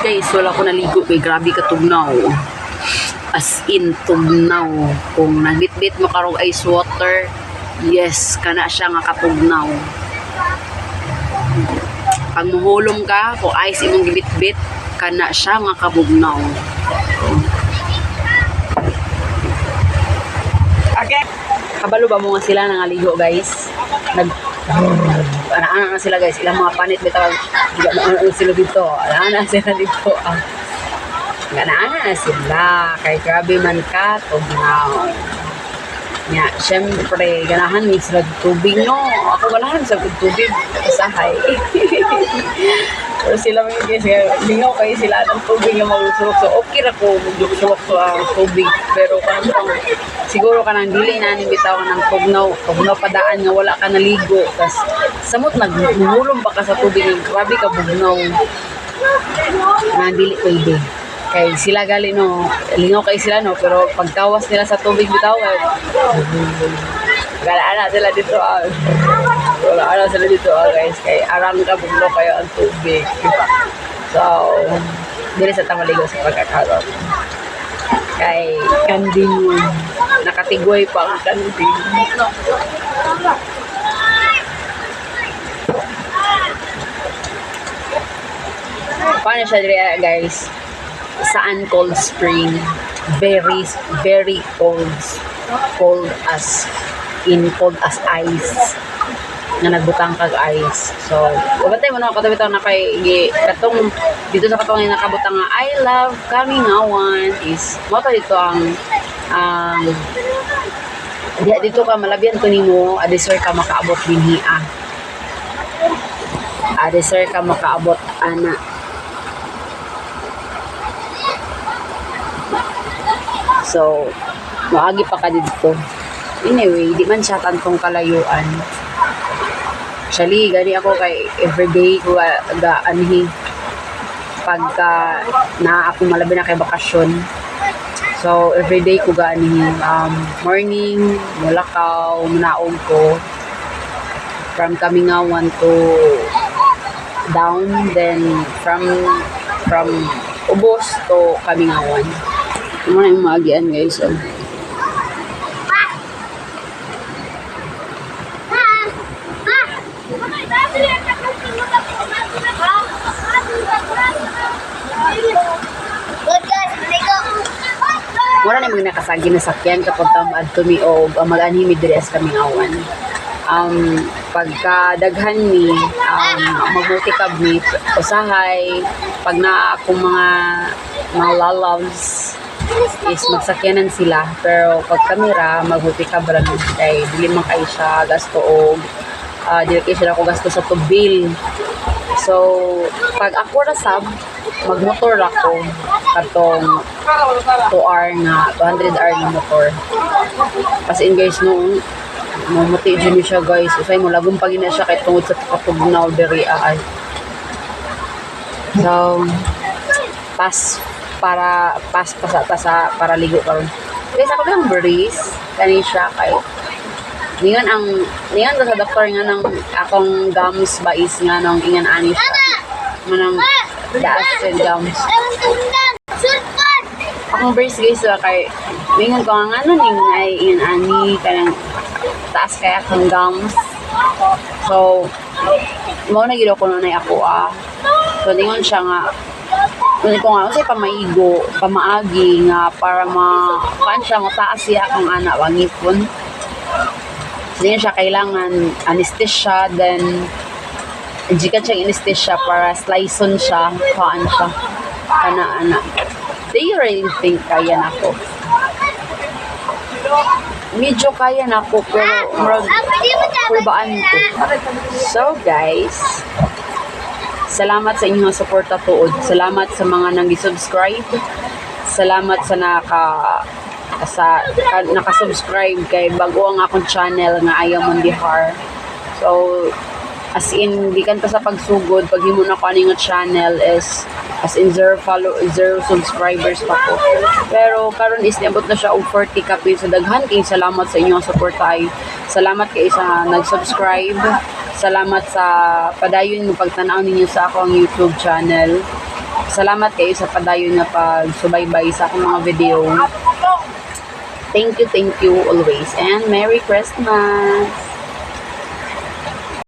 guys, wala ko naligo kay grabe ka tugnaw. As in tugnaw. Kung nagbitbit mo karong ice water, yes, kana siya nga katugnaw. Pag muhulom ka, kung ice imong gibitbit, kana siya nga kabugnaw. Okay. Kabalo ba mo nga sila nangaligo guys? Ana-ana na sila guys, ilang mga panit bitaw sila dito. Ana sila dito. Ana na sila kay grabe man ka tugnaw. Nya, syempre ganahan mi sila tubig no. Ako ganahan sa tubig usahay. Pero sila mga guys, lingaw kayo sila ng tubig na magsusulok. So okay ra ko magsusulok sa tubig. Pero kanang siguro ka nang dili na bitaw ka ng tugnaw padaan nga wala ka naligo. Tas samot naghulom pa ka sa tubig, grabe ka bugnaw. Na dili pwede. Kay sila gali no, lingaw kay sila no, pero pagtawas nila sa tubig bitaw, galaan sila dito. Wala sila dito guys, kay arang ka bugnaw kayo ang tubig. So, dili sa tamaligo sa pagkakaroon. Kay kanding nakatigway pa ang kanding. Paano siya dire guys? Saan cold spring, very cold as ice nga nagbutang kag ice. So ubatay mo na katabitaw na kay katong dito sa katong nakabutang nga I love Kamingawan is mo dito ang dito ka malabyan to nimo adisir ka makaabot dinhi adisir ka makaabot ana. So, maagi pa ka dito. Anyway, di man siya tantong kalayuan. Actually, gani ako kay everyday ko anhi pagka na ako malabi na kay bakasyon. So, everyday ko gani morning, mulakaw, munaog ko from Kamingawan to down, then from Ubos to Kamingawan. Ano na yung maagian guys. So. Mura na yung mga nakasagi na sakyan kapag tamad tumi o mag-anhimid diri as Kamingawan. Pagka-daghan ni mag-multicab ni usahay pag na akong mga loves is magsakyanan sila, pero pag kamera mag-multicab ra kay dili man kay siya gasto o dili kay siya ako gasto sa tubil. So pag ako ra sab magmotor ako katong 2R nga 200R na motor. As in guys no mamuti dyan siya guys. Usay mo lagong pag ina siya kay tungod sa katugnaw diri ay. So para ligo karon. Guys ako lang breeze kani siya kay ningan ko sa doktor nga nang akong gums ba is nga nang ingan ani siya. Manang daas sa gums. Akong breeze guys kay ningan ko nga ano ning ay ingan ani kanang taas kaya akong gums. So mo na gid ko nanay ako So ningon siya nga Ngunit ko nga, kasi pamaagi nga para kaan siya, taas siya akong anak, wangipon. So, yun siya, kailangan anesthesia, then, jikan siyang anesthesia para sliceon siya, kaan siya, anak. Do you really think kaya na ko? Medyo kaya na ko, pero, kurbaan ko. So, guys, salamat sa inyong suporta tuod. Salamat sa mga nang-subscribe. Salamat sa naka-subscribe kay bago ang akong channel nga Ayaw Mondihar. So as in di kan ta sa pagsugod pag himo na ko aning channel is as in 0 subscribers pa ko. Pero karon is niabot na siya og 40 ka pin. So daghan kay salamat sa inyong suporta ay. Salamat kay sa nag-subscribe. Salamat sa padayon ng pagtanaw ninyo sa akong YouTube channel. salamat kayo sa padayon na pagsubaybay sa akong mga video. Thank you always. And Merry Christmas!